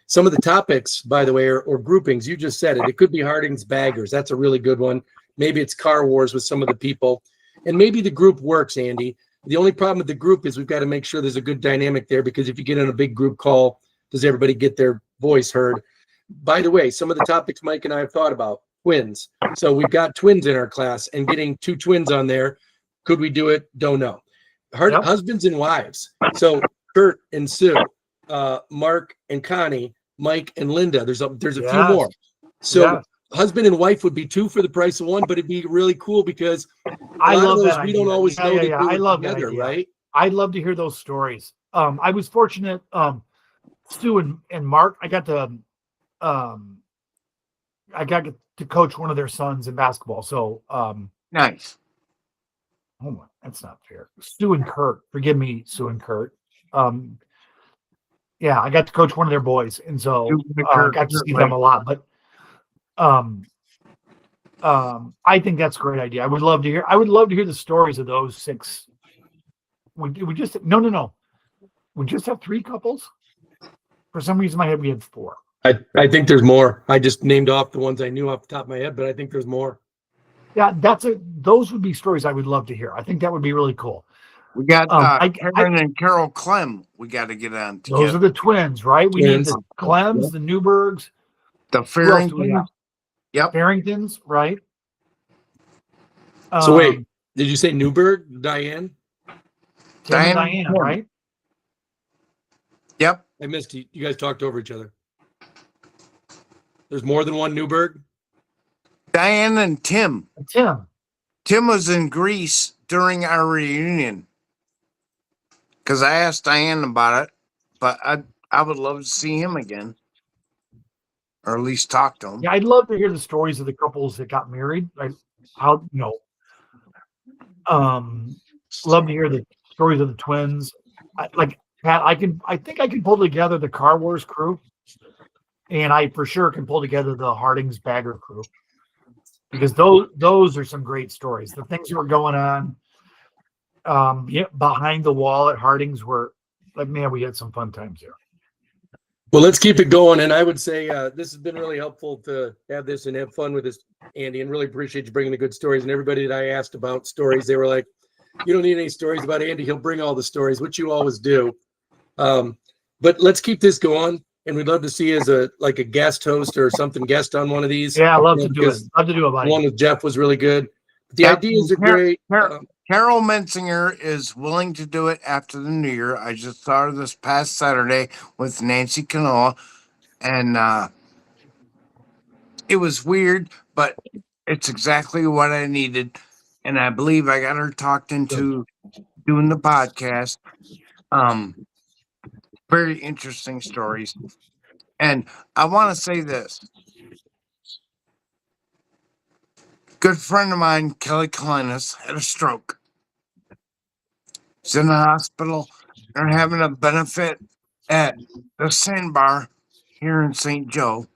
Some of the topics, by the way, or groupings, you just said it. It could be Harding's Baggers. That's a really good one. Maybe it's Car Wars with some of the people. And maybe the group works, Andy. The only problem with the group is we've got to make sure there's a good dynamic there, because if you get in a big group call, does everybody get their voice heard? By the way, some of the topics Mike and I have thought about, twins. So we've got twins in our class, and getting 2 twins on there. Could we do it? Don't know. Yep. Husbands and wives. So Kurt and Sue, Mark and Connie, Mike and Linda. There's a few more. So husband and wife would be 2 for the price of 1, but it'd be really cool because I love that we idea. don't always know that I love that together, idea. right? I'd love to hear those stories. I was fortunate, Stu and Mark, I got to coach one of their sons in basketball. So Nice. oh my, that's not fair. Stu and Kurt, forgive me, Stu and Kurt. Yeah, I got to coach one of their boys, and so I got to see them a lot. But I think that's a great idea. I would love to hear the stories of those 6. We just no. We just have 3 couples. For some reason, in my head we had 4. I think there's more. I just named off the ones I knew off the top of my head, but I think there's more. Yeah, those would be stories I would love to hear. I think that would be really cool. We got Karen and Carol Clem. We got to get on together. Those are the twins, right? We need the Clems, the Newbergs, the Farringtons. Yep. Farringtons, right? So wait, did you say Newberg, Diane? Diane, right? Yep. I missed you. You guys talked over each other. There's more than one Newberg? Diane and Tim. Tim was in Greece during our reunion. Because I asked Diane about it, but I would love to see him again. Or at least talk to him. Yeah, I'd love to hear the stories of the couples that got married. Like how, love to hear the stories of the twins. Like Pat, I think I can pull together the Car Wars crew, and I for sure can pull together the Harding's Bagger crew, because those are some great stories. The things that were going on, behind the wall at Harding's were like, man, we had some fun times there. Well, let's keep it going. And I would say this has been really helpful to have this and have fun with this, Andy, and really appreciate you bringing the good stories. And everybody that I asked about stories, they were like, you don't need any stories about Andy. He'll bring all the stories, which you always do. But let's keep this going. And we'd love to see you as a guest host or something, guest on one of these. Yeah, I love to do it. Love to do it. One with Jeff was really good. The ideas are great. Carol Mensinger is willing to do it after the new year. I just saw her this past Saturday with Nancy Canoa, and it was weird, but it's exactly what I needed. And I believe I got her talked into doing the podcast. Very interesting stories. And I want to say this. Good friend of mine, Kelly Kalinas, had a stroke. He's in the hospital. They're having a benefit at the Sandbar here in St. Joe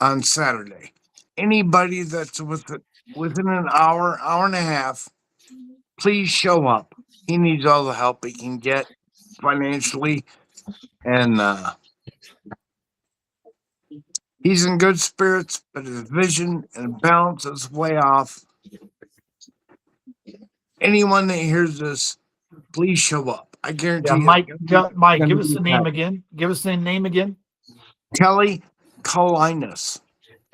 on Saturday. Anybody that's within an hour, hour and a half, please show up. He needs all the help he can get financially, and he's in good spirits, but his vision and balance is way off. Anyone that hears this, please show up. I guarantee Yeah, you. Mike, give us the name again. Give us the name again. Kelly Kalinas.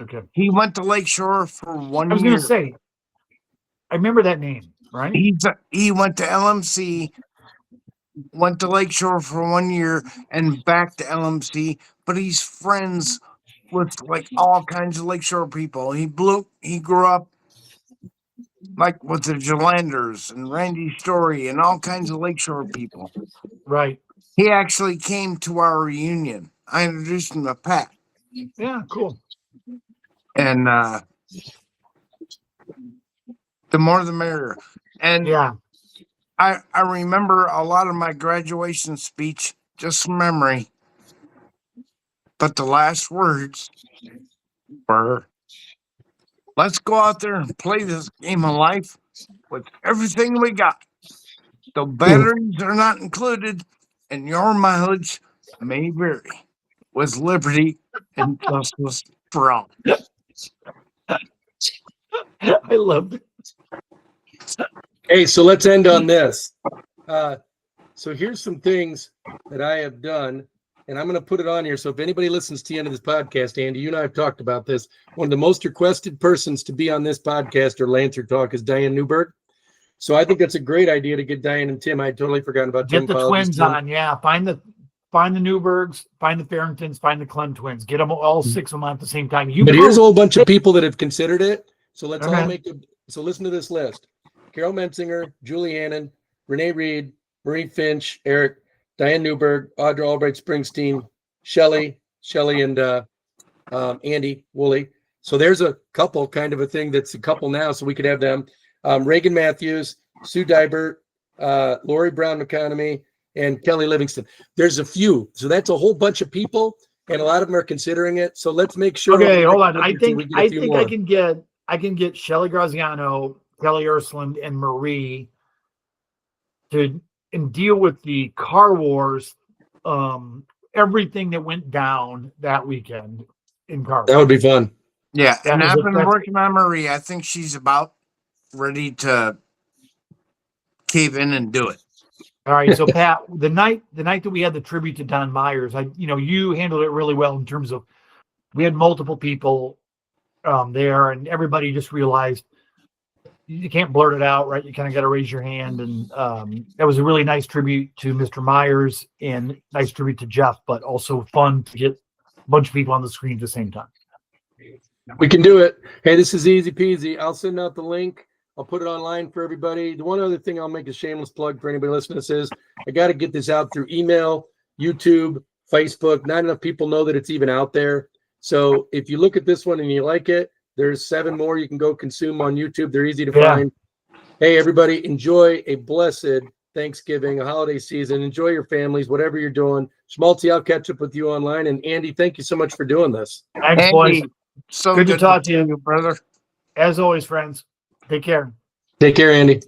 Okay. He went to Lakeshore for 1 year. I was going to say, I remember that name, right? He went to LMC, went to Lakeshore for 1 year, and back to LMC. But he's friends with like all kinds of Lakeshore people. He grew up like with the Jalanders and Randy Story and all kinds of Lakeshore people. Right. He actually came to our reunion. I introduced him to Pat. Yeah, cool. And the more the merrier. And yeah, I remember a lot of my graduation speech just from memory. But the last words were, let's go out there and play this game of life with everything we got. The batteries are not included, and your mileage may vary, with liberty and justice for all. I love it. Hey, so let's end on this. So here's some things that I have done, and I'm going to put it on here. So if anybody listens to the end of this podcast, Andy, you and I have talked about this. One of the most requested persons to be on this podcast or Lancer Talk is Diane Newberg. So I think that's a great idea to get Diane and Tim. I had totally forgotten about Tim. Get the twins on, yeah. Find the Newbergs, find the Farringtons, find the Clem twins. Get them all 6 of them at the same time. But here's a whole bunch of people that have considered it. So let's all make it. So listen to this list: Carol Mensinger, Julie Hannon, Renee Reed, Marie Finch, Eric, Diane Newberg, Audra Albright Springsteen, Shelley, and Andy Woolley. So there's a couple, kind of a thing that's a couple now. So we could have them. Reagan Matthews, Sue Dybert, Lori Brown McConomy, and Kelly Livingston. There's a few. So that's a whole bunch of people, and a lot of them are considering it. So let's make sure. Okay, hold on. I think I can get Shelley Graziano, Kelly Ursuline, and Marie to deal with the car wars, everything that went down that weekend in car. That would be fun. Yeah, and I've been working on Marie. I think she's about ready to cave in and do it. All right, so Pat, the night that we had the tribute to Don Myers, you handled it really well in terms of we had multiple people there, and everybody just realized you can't blurt it out, right? You kind of got to raise your hand, and that was a really nice tribute to Mr. Myers and nice tribute to Jeff, but also fun to get a bunch of people on the screen at the same time. We can do it. Hey, this is easy peasy. I'll send out the link. I'll put it online for everybody. The one other thing I'll make a shameless plug for anybody listening to this is I got to get this out through email, YouTube, Facebook. Not enough people know that it's even out there. So if you look at this one and you like it, there's 7 more you can go consume on YouTube. They're easy to find. Hey, everybody, enjoy a blessed Thanksgiving, a holiday season. Enjoy your families, whatever you're doing. Schmaltzy, I'll catch up with you online. And Andy, thank you so much for doing this. Thanks, Andy, boys. So good to talk to you, brother. As always, friends. Take care. Take care, Andy.